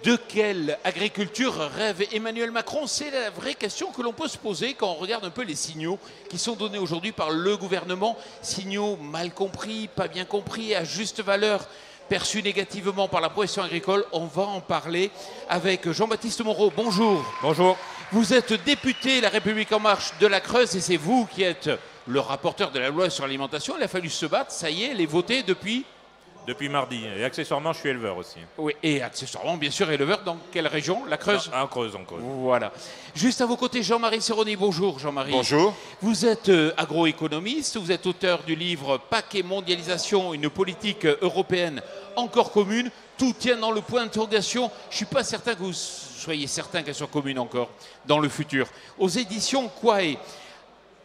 De quelle agriculture rêve Emmanuel Macron? C'est la vraie question que l'on peut se poser quand on regarde un peu les signaux qui sont donnés aujourd'hui par le gouvernement. Signaux mal compris, pas bien compris, à juste valeur, perçus négativement par la profession agricole. On va en parler avec Jean-Baptiste Moreau. Bonjour. Bonjour. Vous êtes député La République En Marche de la Creuse et c'est vous qui êtes le rapporteur de la loi sur l'alimentation. Il a fallu se battre, ça y est, elle est votée depuis... Depuis mardi. Et accessoirement, je suis éleveur aussi. Oui, et accessoirement, bien sûr, éleveur. Dans quelle région? La Creuse? En Creuse, en Creuse. Voilà. Juste à vos côtés, Jean-Marie Serroni. Bonjour, Jean-Marie. Bonjour. Vous êtes agroéconomiste, vous êtes auteur du livre PAC et mondialisation, une politique européenne encore commune. Tout tient dans le point d'interrogation. Je ne suis pas certain que vous soyez certain qu'elle soit commune encore dans le futur. Aux éditions Quae.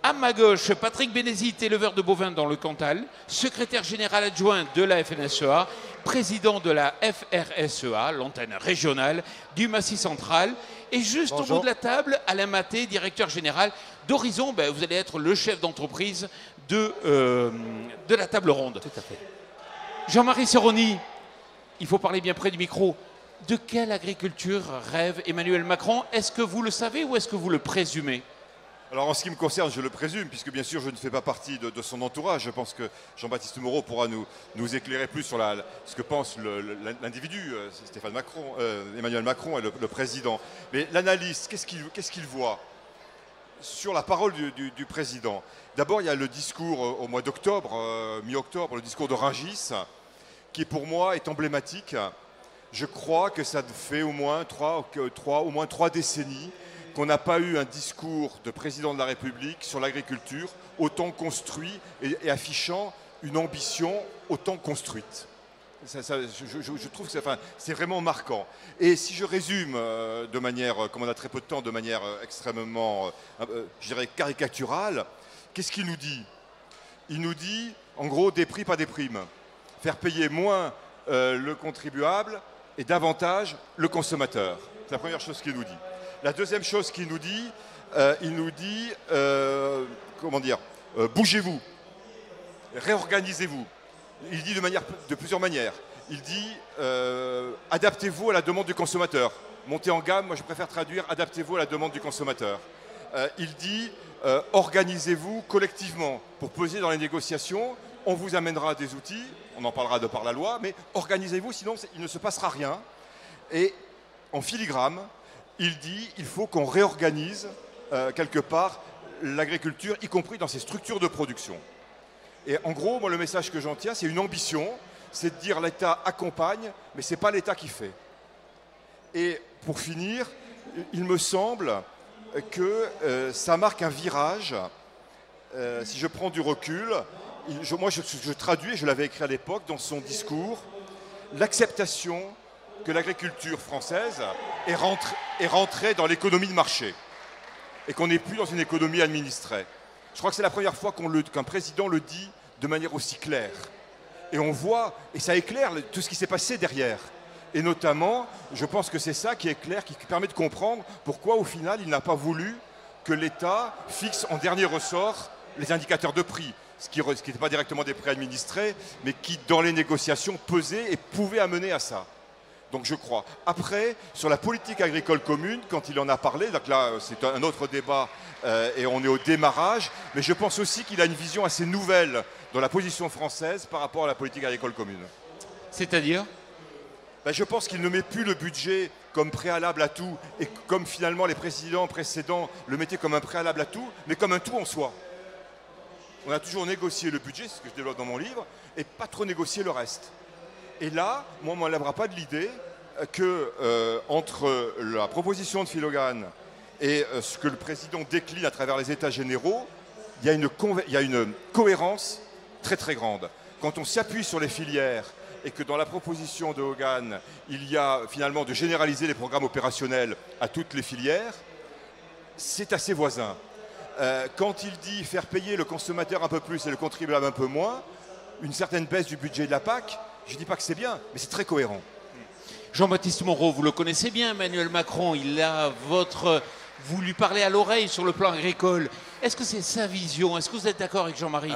À ma gauche, Patrick Bénézit, éleveur de bovins dans le Cantal, secrétaire général adjoint de la FNSEA, président de la FRSEA, l'antenne régionale du Massif central. Et juste au bout de la table, Alain Maté, directeur général d'Horizon. Ben, vous allez être le chef d'entreprise de la table ronde. Tout à fait. Jean-Marie Serroni, il faut parler bien près du micro. De quelle agriculture rêve Emmanuel Macron? Est-ce que vous le savez ou est-ce que vous le présumez? Alors en ce qui me concerne, je le présume, puisque bien sûr je ne fais pas partie de son entourage. Je pense que Jean-Baptiste Moreau pourra nous éclairer plus sur ce que pense l'individu, Emmanuel Macron et le président. Mais l'analyste, qu'est-ce qu'il voit sur la parole du président? D'abord, il y a le discours au mois d'octobre, mi-octobre, le discours de Rungis, qui pour moi est emblématique. Je crois que ça fait au moins trois décennies qu'on n'a pas eu un discours de président de la République sur l'agriculture autant construit et affichant une ambition autant construite. Je trouve que c'est vraiment marquant. Et si je résume de manière, comme on a très peu de temps, de manière extrêmement, je dirais, caricaturale, qu'est-ce qu'il nous dit? Il nous dit, en gros, des prix, pas des primes. Faire payer moins le contribuable et davantage le consommateur. C'est la première chose qu'il nous dit. La deuxième chose qu'il nous dit, bougez-vous, réorganisez-vous. Il dit de plusieurs manières. Il dit, adaptez-vous à la demande du consommateur. Montez en gamme, moi je préfère traduire, adaptez-vous à la demande du consommateur. Il dit, organisez-vous collectivement pour peser dans les négociations. On vous amènera des outils, on en parlera de par la loi, mais organisez-vous, sinon il ne se passera rien. Et en filigrane, il dit qu'il faut qu'on réorganise quelque part l'agriculture, y compris dans ses structures de production. Et en gros, moi, le message que j'en tiens, c'est une ambition, c'est de dire l'État accompagne, mais ce n'est pas l'État qui fait. Et pour finir, il me semble que ça marque un virage. Si je prends du recul, je traduis, je l'avais écrit à l'époque dans son discours, l'acceptation que l'agriculture française est rentrée dans l'économie de marché et qu'on n'est plus dans une économie administrée. Je crois que c'est la première fois qu'un président le dit de manière aussi claire. Et on voit, et ça éclaire tout ce qui s'est passé derrière. Et notamment, je pense que c'est ça qui est clair, qui permet de comprendre pourquoi au final il n'a pas voulu que l'État fixe en dernier ressort les indicateurs de prix. Ce qui n'était pas directement des prix administrés, mais qui dans les négociations pesait et pouvait amener à ça. Donc je crois. Après, sur la politique agricole commune, quand il en a parlé, donc là c'est un autre débat et on est au démarrage, mais je pense aussi qu'il a une vision assez nouvelle dans la position française par rapport à la politique agricole commune. C'est-à-dire? Je pense qu'il ne met plus le budget comme préalable à tout, et comme finalement les présidents précédents le mettaient comme un préalable à tout, mais comme un tout en soi. On a toujours négocié le budget, c'est ce que je développe dans mon livre, et pas trop négocié le reste. Et là, moi, on ne m'enlèvera pas de l'idée que entre la proposition de Phil Hogan et ce que le président décline à travers les États généraux, il y a une cohérence très très grande. Quand on s'appuie sur les filières et que dans la proposition de Hogan, il y a finalement de généraliser les programmes opérationnels à toutes les filières, c'est assez voisin. Quand il dit faire payer le consommateur un peu plus et le contribuable un peu moins, une certaine baisse du budget de la PAC, je ne dis pas que c'est bien, mais c'est très cohérent. Jean-Baptiste Moreau, vous le connaissez bien, Emmanuel Macron, vous lui parlez à l'oreille sur le plan agricole. Est-ce que c'est sa vision? Est-ce que vous êtes d'accord avec Jean-Marie?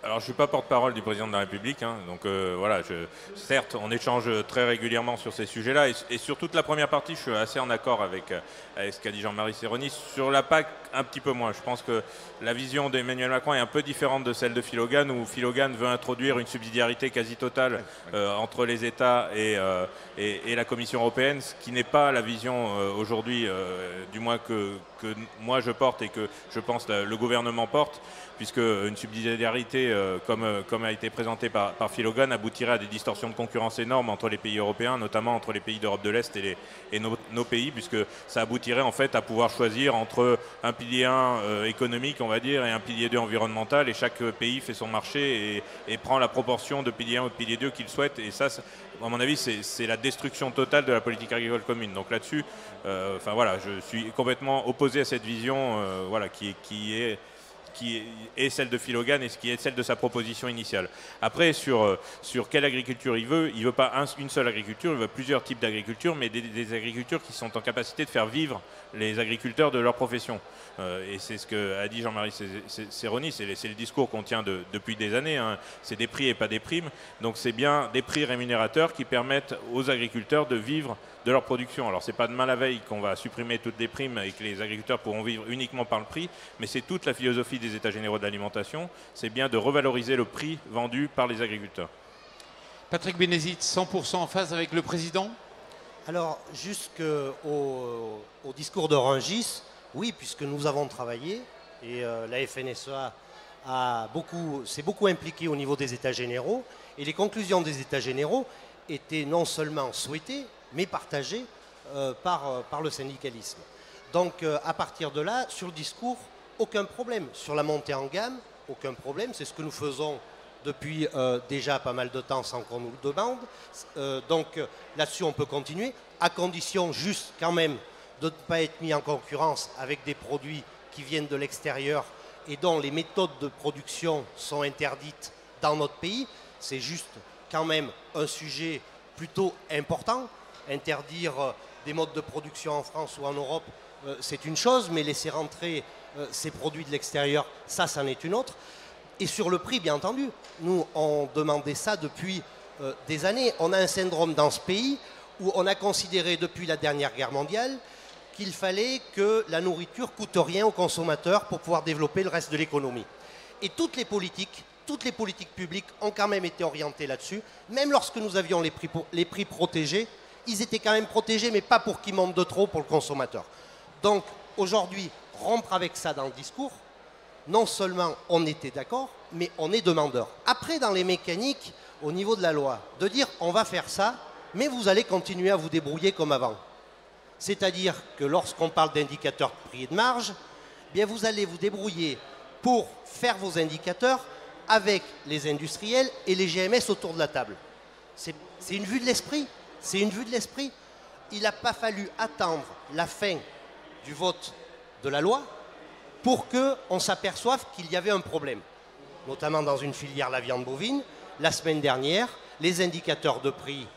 Alors, je ne suis pas porte-parole du président de la République, hein, donc voilà, certes, on échange très régulièrement sur ces sujets-là, et sur toute la première partie, je suis assez en accord avec ce qu'a dit Jean-Marie Seroni. Sur la PAC, un petit peu moins. Je pense que la vision d'Emmanuel Macron est un peu différente de celle de Phil Hogan, où Phil Hogan veut introduire une subsidiarité quasi totale entre les États et la Commission européenne, ce qui n'est pas la vision aujourd'hui, du moins que moi je porte et que je pense le gouvernement porte, puisque une subsidiarité comme a été présentée par Phil Hogan aboutirait à des distorsions de concurrence énormes entre les pays européens, notamment entre les pays d'Europe de l'Est et nos pays, puisque ça aboutirait en fait à pouvoir choisir entre un pilier 1 économique, on va dire, et un pilier 2 environnemental, et chaque pays fait son marché et prend la proportion de pilier 1 ou de pilier 2 qu'il souhaite, et ça, à mon avis, c'est la destruction totale de la politique agricole commune. Donc là-dessus, enfin voilà, je suis complètement opposé à cette vision, voilà, qui est celle de Phil Hogan et qui est celle de sa proposition initiale. Après, sur quelle agriculture il veut pas une seule agriculture, il veut plusieurs types d'agriculture, mais des agricultures qui sont en capacité de faire vivre les agriculteurs de leur profession. Et c'est ce qu'a dit Jean-Marie Seroni, c'est le discours qu'on tient depuis des années, hein. C'est des prix et pas des primes. Donc c'est bien des prix rémunérateurs qui permettent aux agriculteurs de vivre de leur production. Alors c'est pas demain la veille qu'on va supprimer toutes les primes et que les agriculteurs pourront vivre uniquement par le prix, mais c'est toute la philosophie des États généraux de l'alimentation, c'est bien de revaloriser le prix vendu par les agriculteurs. Patrick Bénézit, 100% en phase avec le président? Alors, jusqu'au discours de Rungis, oui, puisque nous avons travaillé et la FNSEA s'est beaucoup impliquée au niveau des États généraux, et les conclusions des États généraux étaient non seulement souhaitées, mais partagées par le syndicalisme. Donc, à partir de là, sur le discours, aucun problème. Sur la montée en gamme, aucun problème. C'est ce que nous faisons depuis déjà pas mal de temps sans qu'on nous le demande. Donc là-dessus, on peut continuer, à condition juste quand même de ne pas être mis en concurrence avec des produits qui viennent de l'extérieur et dont les méthodes de production sont interdites dans notre pays. C'est juste quand même un sujet plutôt important. Interdire des modes de production en France ou en Europe, c'est une chose, mais laisser rentrer ces produits de l'extérieur, ça c'en est une autre. Et sur le prix, bien entendu, nous, on demandait ça depuis des années. On a un syndrome dans ce pays où on a considéré depuis la dernière guerre mondiale qu'il fallait que la nourriture coûte rien aux consommateurs pour pouvoir développer le reste de l'économie. Et toutes les politiques publiques ont quand même été orientées là-dessus. Même lorsque nous avions les prix protégés, ils étaient quand même protégés, mais pas pour qu'ils montent de trop pour le consommateur. Donc aujourd'hui, rompre avec ça dans le discours, non seulement on était d'accord, mais on est demandeur. Après, dans les mécaniques, au niveau de la loi, de dire on va faire ça, mais vous allez continuer à vous débrouiller comme avant. C'est-à-dire que lorsqu'on parle d'indicateurs de prix et de marge, bien vous allez vous débrouiller pour faire vos indicateurs avec les industriels et les GMS autour de la table. C'est une vue de l'esprit. C'est une vue de l'esprit. Il n'a pas fallu attendre la fin du vote de la loi pour qu'on s'aperçoive qu'il y avait un problème, notamment dans une filière, la viande bovine. La semaine dernière, les indicateurs de prix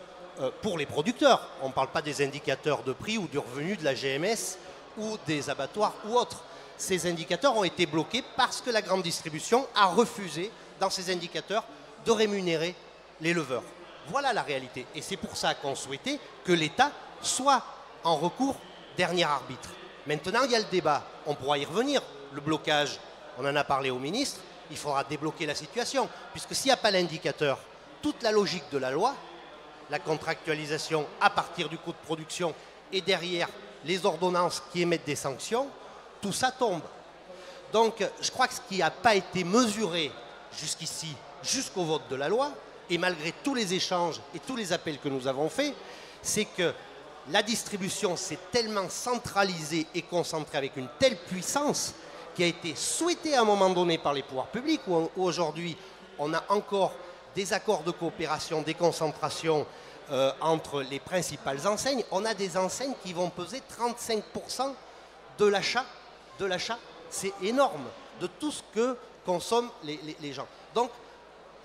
pour les producteurs, on ne parle pas des indicateurs de prix ou du revenu de la GMS ou des abattoirs ou autres. Ces indicateurs ont été bloqués parce que la grande distribution a refusé, dans ces indicateurs, de rémunérer les leveurs. Voilà la réalité. Et c'est pour ça qu'on souhaitait que l'État soit en recours dernier arbitre. Maintenant, il y a le débat. On pourra y revenir. Le blocage, on en a parlé au ministre. Il faudra débloquer la situation. Puisque s'il n'y a pas l'indicateur, toute la logique de la loi, la contractualisation à partir du coût de production et derrière les ordonnances qui émettent des sanctions, tout ça tombe. Donc, je crois que ce qui n'a pas été mesuré jusqu'ici, jusqu'au vote de la loi, et malgré tous les échanges et tous les appels que nous avons faits, c'est que la distribution s'est tellement centralisée et concentrée avec une telle puissance qui a été souhaitée à un moment donné par les pouvoirs publics, où aujourd'hui on a encore des accords de coopération, des concentrations entre les principales enseignes. On a des enseignes qui vont peser 35% de l'achat. C'est énorme, de tout ce que consomment les gens. Donc,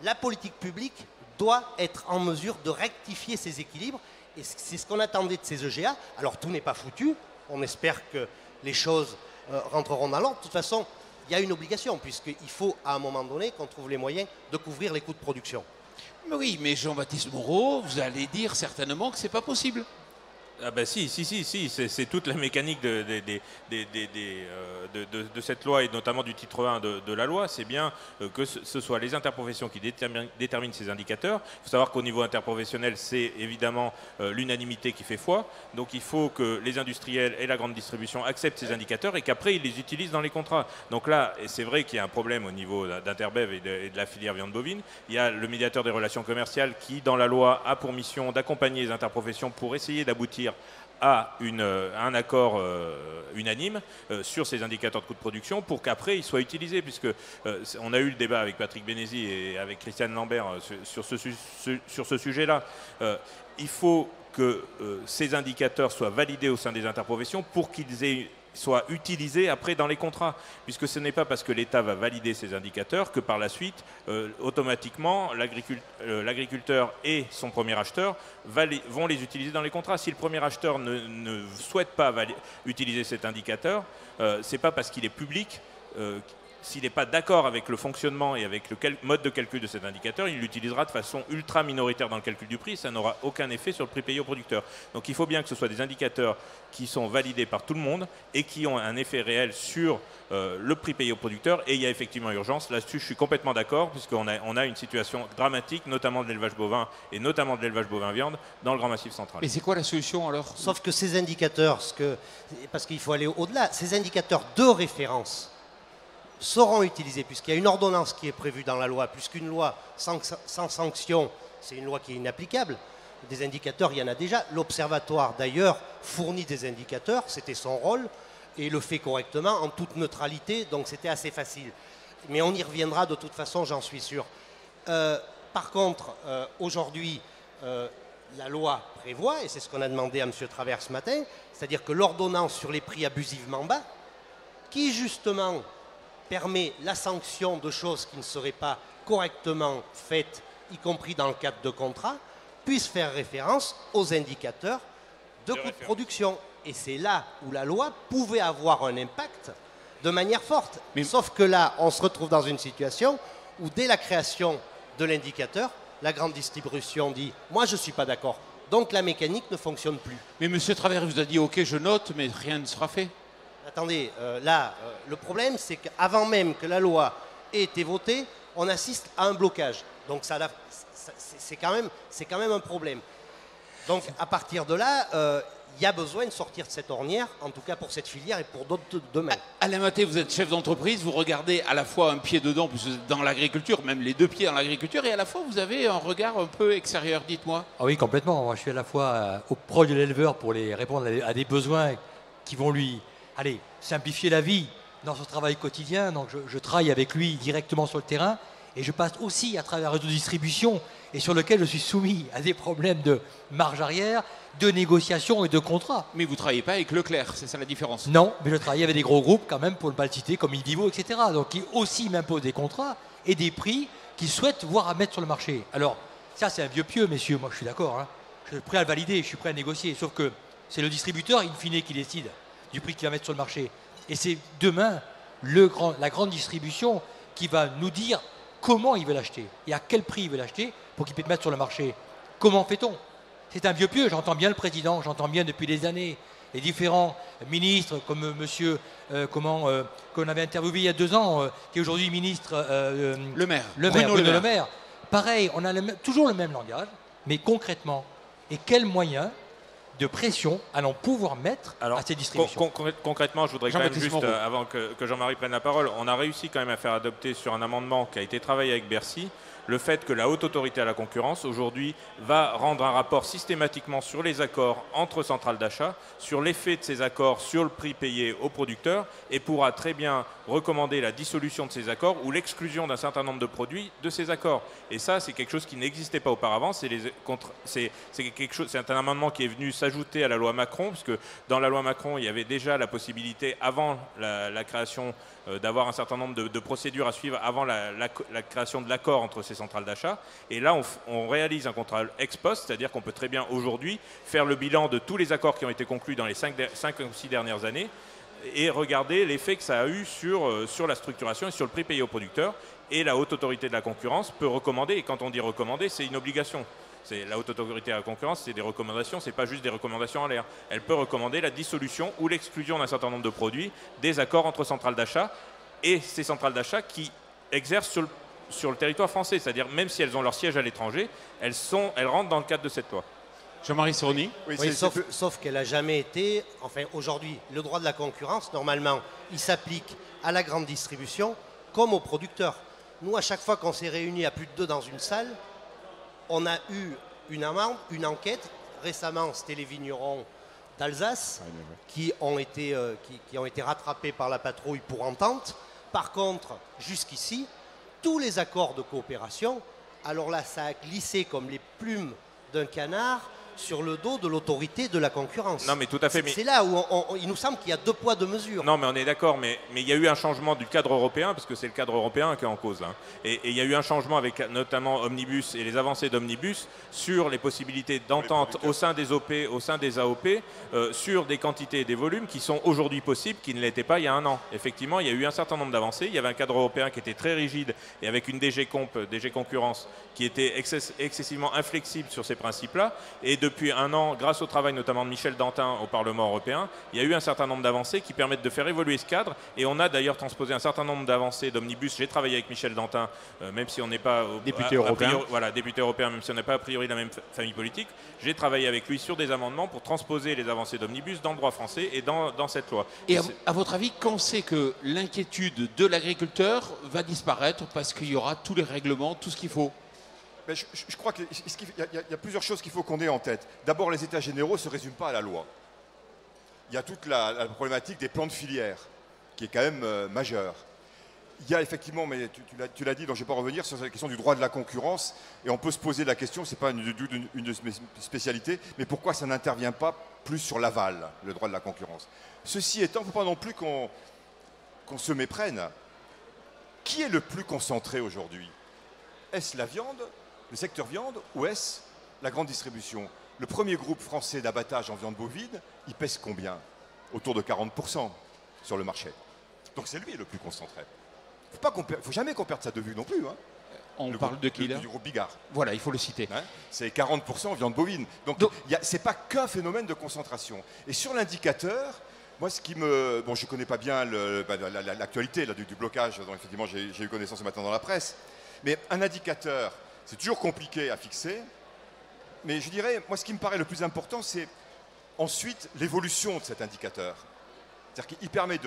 la politique publique doit être en mesure de rectifier ces équilibres. Et c'est ce qu'on attendait de ces EGA. Alors, tout n'est pas foutu. On espère que les choses rentreront dans l'ordre. De toute façon, il y a une obligation, puisqu'il faut à un moment donné qu'on trouve les moyens de couvrir les coûts de production. Mais oui, mais Jean-Baptiste Moreau, vous allez dire certainement que c'est pas possible. Ah ben si, c'est toute la mécanique de cette loi et notamment du titre 1 de la loi, c'est bien que ce soit les interprofessions qui déterminent ces indicateurs. Il faut savoir qu'au niveau interprofessionnel, c'est évidemment l'unanimité qui fait foi, donc il faut que les industriels et la grande distribution acceptent ces indicateurs et qu'après ils les utilisent dans les contrats. Donc là, et c'est vrai qu'il y a un problème au niveau d'Interbev et de la filière viande bovine, il y a le médiateur des relations commerciales qui, dans la loi, a pour mission d'accompagner les interprofessions pour essayer d'aboutir à un accord unanime sur ces indicateurs de coûts de production pour qu'après ils soient utilisés, puisque on a eu le débat avec Patrick Bénézy et avec Christiane Lambert sur ce sujet-là. Il faut que ces indicateurs soient validés au sein des interprofessions pour qu'ils soient utilisés après dans les contrats, puisque ce n'est pas parce que l'État va valider ces indicateurs que par la suite, automatiquement, l'agriculteur et son premier acheteur vont les utiliser dans les contrats. Si le premier acheteur ne souhaite pas utiliser cet indicateur, c'est pas parce qu'il est public. S'il n'est pas d'accord avec le fonctionnement et avec le mode de calcul de cet indicateur, il l'utilisera de façon ultra minoritaire dans le calcul du prix. Ça n'aura aucun effet sur le prix payé au producteur. Donc il faut bien que ce soit des indicateurs qui sont validés par tout le monde et qui ont un effet réel sur le prix payé au producteur. Et il y a effectivement urgence. Là-dessus, je suis complètement d'accord, puisqu'on a une situation dramatique, notamment de l'élevage bovin et notamment de l'élevage bovin-viande dans le Grand Massif central. Mais c'est quoi la solution alors? Sauf que ces indicateurs, parce qu'il faut aller au-delà, ces indicateurs de référence seront utilisés, puisqu'il y a une ordonnance qui est prévue dans la loi, puisqu'une loi sans sanction, c'est une loi qui est inapplicable. Des indicateurs, il y en a déjà. L'Observatoire, d'ailleurs, fournit des indicateurs, c'était son rôle, et le fait correctement, en toute neutralité, donc c'était assez facile. Mais on y reviendra de toute façon, j'en suis sûr. Par contre, aujourd'hui, la loi prévoit, et c'est ce qu'on a demandé à M. Travers ce matin, c'est-à-dire que l'ordonnance sur les prix abusivement bas, qui justement permet la sanction de choses qui ne seraient pas correctement faites, y compris dans le cadre de contrat, puisse faire référence aux indicateurs de coûts de production. Et c'est là où la loi pouvait avoir un impact de manière forte. Mais sauf que là, on se retrouve dans une situation où dès la création de l'indicateur, la grande distribution dit « moi je ne suis pas d'accord ». Donc la mécanique ne fonctionne plus. Mais M. Travers vous a dit « ok, je note, mais rien ne sera fait ». Attendez, le problème, c'est qu'avant même que la loi ait été votée, on assiste à un blocage. Donc c'est quand même un problème. Donc à partir de là, il y a besoin de sortir de cette ornière, en tout cas pour cette filière et pour d'autres demain. Alain Maté, vous êtes chef d'entreprise, vous regardez à la fois un pied dedans, puisque vous êtes dans l'agriculture, même les deux pieds dans l'agriculture, et à la fois vous avez un regard un peu extérieur, dites-moi. Ah oui, complètement. Moi, je suis à la fois au proche de l'éleveur pour les répondre à des besoins qui vont lui... Allez, simplifier la vie dans son travail quotidien. Donc je travaille avec lui directement sur le terrain et je passe aussi à travers un réseau de distribution et sur lequel je suis soumis à des problèmes de marge arrière, de négociation et de contrat. Mais vous ne travaillez pas avec Leclerc, c'est ça la différence? Non, mais je travaille avec des gros groupes quand même, pour ne pas le citer, comme Indivo, etc. Donc qui aussi m'imposent des contrats et des prix qu'ils souhaitent voir à mettre sur le marché. Alors, ça c'est un vieux pieux, messieurs, moi je suis d'accord. Hein. Je suis prêt à le valider, je suis prêt à négocier. Sauf que c'est le distributeur, in fine, qui décide du prix qu'il va mettre sur le marché. Et c'est demain la grande distribution qui va nous dire comment il veut l'acheter et à quel prix il veut l'acheter pour qu'il puisse le mettre sur le marché. Comment fait-on? C'est un vieux pieux, j'entends bien le président, j'entends bien depuis des années les différents ministres comme monsieur, qu'on avait interviewé il y a 2 ans, qui est aujourd'hui ministre Le Maire. Bruno Le Maire. Pareil, on a toujours le même langage, mais concrètement, et quels moyens de pression allons pouvoir mettre à ces distributions? Concrètement, je voudrais quand même juste, avant que Jean-Marie prenne la parole, on a réussi quand même à faire adopter sur un amendement qui a été travaillé avec Bercy, le fait que la Haute Autorité à la concurrence, aujourd'hui, va rendre un rapport systématiquement sur les accords entre centrales d'achat, sur l'effet de ces accords sur le prix payé aux producteurs, et pourra très bien recommander la dissolution de ces accords ou l'exclusion d'un certain nombre de produits de ces accords. Et ça, c'est quelque chose qui n'existait pas auparavant. C'est un amendement qui est venu s'ajouter à la loi Macron, puisque dans la loi Macron, il y avait déjà la possibilité, avant la création, d'avoir un certain nombre de procédures à suivre avant la création de l'accord entre ces centrales d'achat. Et là, on réalise un contrôle ex post, c'est-à-dire qu'on peut très bien aujourd'hui faire le bilan de tous les accords qui ont été conclus dans les 5 ou 6 dernières années et regarder l'effet que ça a eu sur la structuration et sur le prix payé aux producteurs. Et la haute autorité de la concurrence peut recommander, et quand on dit recommander, c'est une obligation. La haute autorité de la concurrence, c'est des recommandations, c'est pas juste des recommandations en l'air. Elle peut recommander la dissolution ou l'exclusion d'un certain nombre de produits des accords entre centrales d'achat et ces centrales d'achat qui exercent sur le territoire français. C'est-à-dire, même si elles ont leur siège à l'étranger, elles rentrent dans le cadre de cette loi. Jean-Marie Seroni. Oui, sauf qu'elle n'a jamais été... Enfin, aujourd'hui, le droit de la concurrence, normalement, il s'applique à la grande distribution comme aux producteurs. Nous, à chaque fois qu'on s'est réunis à plus de 2 dans une salle, on a eu une enquête. Récemment, c'était les vignerons d'Alsace qui ont été rattrapés par la patrouille pour entente. Par contre, jusqu'ici, tous les accords de coopération, alors là, ça a glissé comme les plumes d'un canard sur le dos de l'autorité de la concurrence. Non, mais tout à fait. C'est là où il nous semble qu'il y a 2 poids, 2 mesures. Non, mais on est d'accord, mais il y a eu un changement du cadre européen, parce que c'est le cadre européen qui est en cause. Hein. Et il y a eu un changement avec notamment Omnibus et les avancées d'Omnibus sur les possibilités d'entente au sein des OP, au sein des AOP, sur des quantités et des volumes qui sont aujourd'hui possibles, qui ne l'étaient pas il y a un an. Effectivement, il y a eu un certain nombre d'avancées. Il y avait un cadre européen qui était très rigide et avec une DG Concurrence, qui était excessivement inflexible sur ces principes-là. Et depuis un an, grâce au travail notamment de Michel Dantin au Parlement européen, il y a eu un certain nombre d'avancées qui permettent de faire évoluer ce cadre. Et on a d'ailleurs transposé un certain nombre d'avancées d'Omnibus. J'ai travaillé avec Michel Dantin, même si on n'est pas député européen. Voilà, député européen, même si on n'est pas a priori la même famille politique. J'ai travaillé avec lui sur des amendements pour transposer les avancées d'Omnibus dans le droit français et dans cette loi. Et à votre avis, quand c'est que l'inquiétude de l'agriculteur va disparaître parce qu'il y aura tous les règlements, tout ce qu'il faut? Mais je crois qu'il y a plusieurs choses qu'il faut qu'on ait en tête. D'abord, les états généraux ne se résument pas à la loi. Il y a toute la problématique des plans de filière, qui est quand même majeure. Il y a effectivement, mais tu l'as dit, donc je ne vais pas revenir sur la question du droit de la concurrence. Et on peut se poser la question, ce n'est pas une de mes spécialités, mais pourquoi ça n'intervient pas plus sur l'aval, le droit de la concurrence? Ceci étant, il ne faut pas non plus qu'on se méprenne. Qui est le plus concentré aujourd'hui? Est-ce la viande, le secteur viande, ou est-ce la grande distribution? Le premier groupe français d'abattage en viande bovine, il pèse combien? Autour de 40% sur le marché. Donc c'est lui le plus concentré. Il ne faut jamais qu'on perde ça de vue non plus. Hein. On parle de qui là? Du groupe Bigard. Voilà, il faut le citer. Hein, c'est 40% en viande bovine. Donc ce n'est pas qu'un phénomène de concentration. Et sur l'indicateur, moi ce qui me... Bon, je ne connais pas bien l'actualité du blocage dont effectivement j'ai eu connaissance ce matin dans la presse. Mais un indicateur, c'est toujours compliqué à fixer. Mais je dirais, moi, ce qui me paraît le plus important, c'est ensuite l'évolution de cet indicateur. C'est-à-dire qu'il permet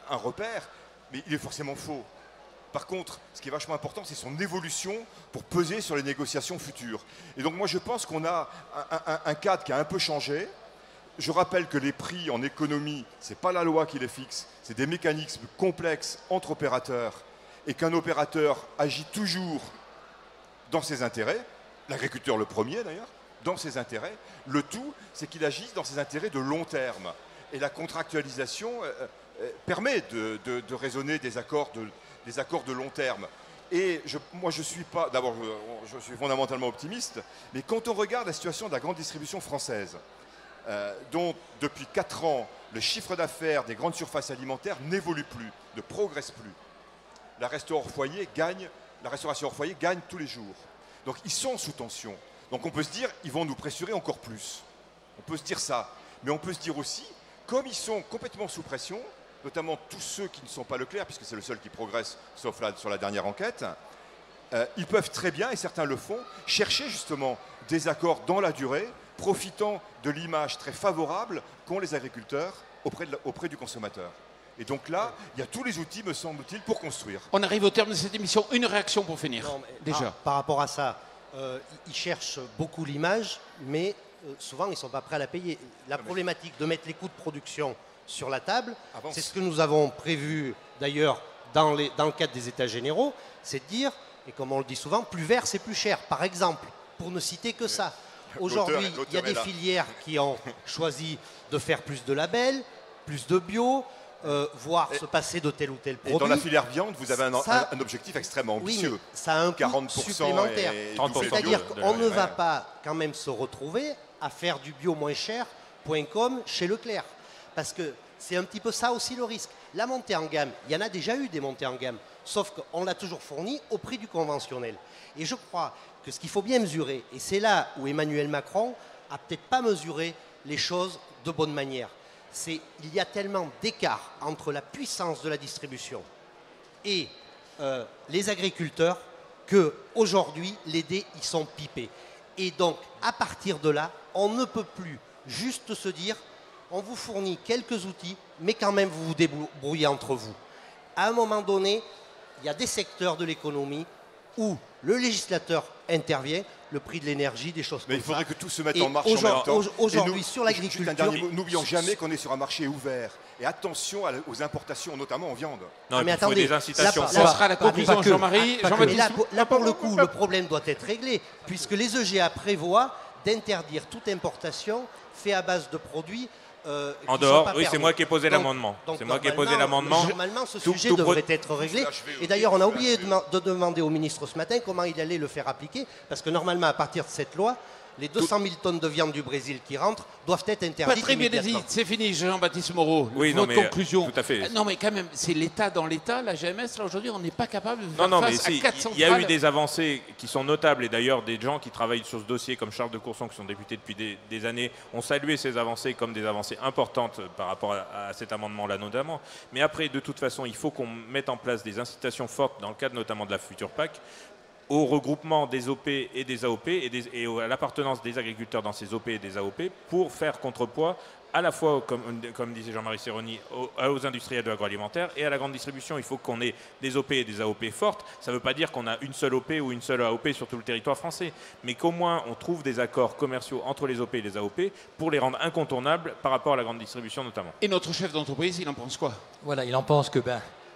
un repère, mais il est forcément faux. Par contre, ce qui est vachement important, c'est son évolution pour peser sur les négociations futures. Et donc, moi, je pense qu'on a un cadre qui a un peu changé. Je rappelle que les prix en économie, ce n'est pas la loi qui les fixe, c'est des mécanismes complexes entre opérateurs, et qu'un opérateur agit toujours dans ses intérêts, l'agriculteur le premier d'ailleurs, dans ses intérêts. Le tout, c'est qu'il agisse dans ses intérêts de long terme. Et la contractualisation permet de raisonner des accords de long terme. Et moi, je suis fondamentalement optimiste, mais quand on regarde la situation de la grande distribution française, dont depuis 4 ans, le chiffre d'affaires des grandes surfaces alimentaires n'évolue plus, ne progresse plus. La restauration hors foyer gagne tous les jours. Donc ils sont sous tension. Donc on peut se dire, ils vont nous pressurer encore plus. On peut se dire ça. Mais on peut se dire aussi, comme ils sont complètement sous pression, notamment tous ceux qui ne sont pas Leclerc, puisque c'est le seul qui progresse, sauf là sur la dernière enquête, ils peuvent très bien, et certains le font, chercher justement des accords dans la durée, profitant de l'image très favorable qu'ont les agriculteurs auprès du consommateur. Et donc là, il y a tous les outils, me semble-t-il, pour construire. On arrive au terme de cette émission. Une réaction pour finir. Non, déjà. Par rapport à ça, ils cherchent beaucoup l'image, mais souvent, ils ne sont pas prêts à la payer. La problématique de mettre les coûts de production sur la table, c'est ce que nous avons prévu, d'ailleurs, dans le cadre des États généraux, c'est de dire, et comme on le dit souvent, plus vert, c'est plus cher. Par exemple, pour ne citer que ça. Aujourd'hui, il y a des filières qui ont choisi de faire plus de labels, plus de bio, voire se passer de tel ou tel produit. Et dans la filière viande, vous avez un objectif extrêmement ambitieux. Oui, ça a un coût 40% supplémentaire. C'est-à-dire qu'on ne va pas quand même se retrouver à faire du bio moins cher.com chez Leclerc. Parce que c'est un petit peu ça aussi le risque. La montée en gamme, il y en a déjà eu des montées en gamme, sauf qu'on l'a toujours fourni au prix du conventionnel. Et je crois que ce qu'il faut bien mesurer, et c'est là où Emmanuel Macron a peut-être pas mesuré les choses de bonne manière, c'est il y a tellement d'écart entre la puissance de la distribution et les agriculteurs qu'aujourd'hui, les dés, ils sont pipés. Et donc, à partir de là, on ne peut plus juste se dire, on vous fournit quelques outils, mais quand même, vous vous débrouillez entre vous. À un moment donné, il y a des secteurs de l'économie où le législateur intervient, le prix de l'énergie, des choses comme ça. Mais il faudrait que tout se mette en marche en même temps. Aujourd'hui, sur l'agriculture... N'oublions jamais qu'on est sur un marché ouvert. Et attention aux importations, notamment en viande. Non, mais il faut attendez, des incitations. Ça sera la conclusion, Jean-Marie. Mais là, pour le coup, le problème doit être réglé, puisque les EGA prévoient d'interdire toute importation faite à base de produits en dehors, oui, c'est moi qui ai posé l'amendement. Donc, c'est moi qui ai posé l'amendement. Normalement, ce sujet devrait être réglé. Et d'ailleurs, on a oublié de demander au ministre ce matin comment il allait le faire appliquer, parce que normalement, à partir de cette loi, les 200 000 tonnes de viande du Brésil qui rentrent doivent être interdites. Pas très bien dit, immédiatement. c'est fini, Jean-Baptiste Moreau. Oui, Votre conclusion. tout à fait. Non, mais quand même, c'est l'État dans l'État, la GMS, là aujourd'hui, on n'est pas capable de faire Non, mais face à 4 centrales. il y a eu des avancées qui sont notables, et d'ailleurs des gens qui travaillent sur ce dossier, comme Charles de Courson, qui sont députés depuis des années, ont salué ces avancées comme des avancées importantes par rapport à cet amendement-là notamment. Mais après, de toute façon, il faut qu'on mette en place des incitations fortes, dans le cadre notamment de la future PAC, au regroupement des OP et des AOP et à l'appartenance des agriculteurs dans ces OP et des AOP pour faire contrepoids à la fois, comme disait Jean-Marie Serroni, aux industriels de l'agroalimentaire et à la grande distribution. Il faut qu'on ait des OP et des AOP fortes. Ça ne veut pas dire qu'on a une seule OP ou une seule AOP sur tout le territoire français, mais qu'au moins on trouve des accords commerciaux entre les OP et les AOP pour les rendre incontournables par rapport à la grande distribution notamment. Et notre chef d'entreprise, il en pense quoi? Voilà, il en pense que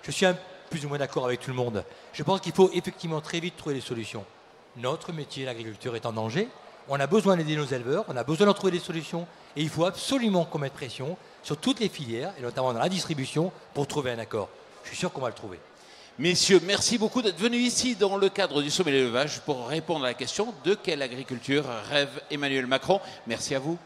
je suis plus ou moins d'accord avec tout le monde. Je pense qu'il faut effectivement très vite trouver des solutions. Notre métier, l'agriculture, est en danger. On a besoin d'aider nos éleveurs, on a besoin d'en trouver des solutions. Et il faut absolument qu'on mette pression sur toutes les filières, et notamment dans la distribution, pour trouver un accord. Je suis sûr qu'on va le trouver. Messieurs, merci beaucoup d'être venus ici dans le cadre du sommet de l'élevage pour répondre à la question de quelle agriculture rêve Emmanuel Macron. Merci à vous.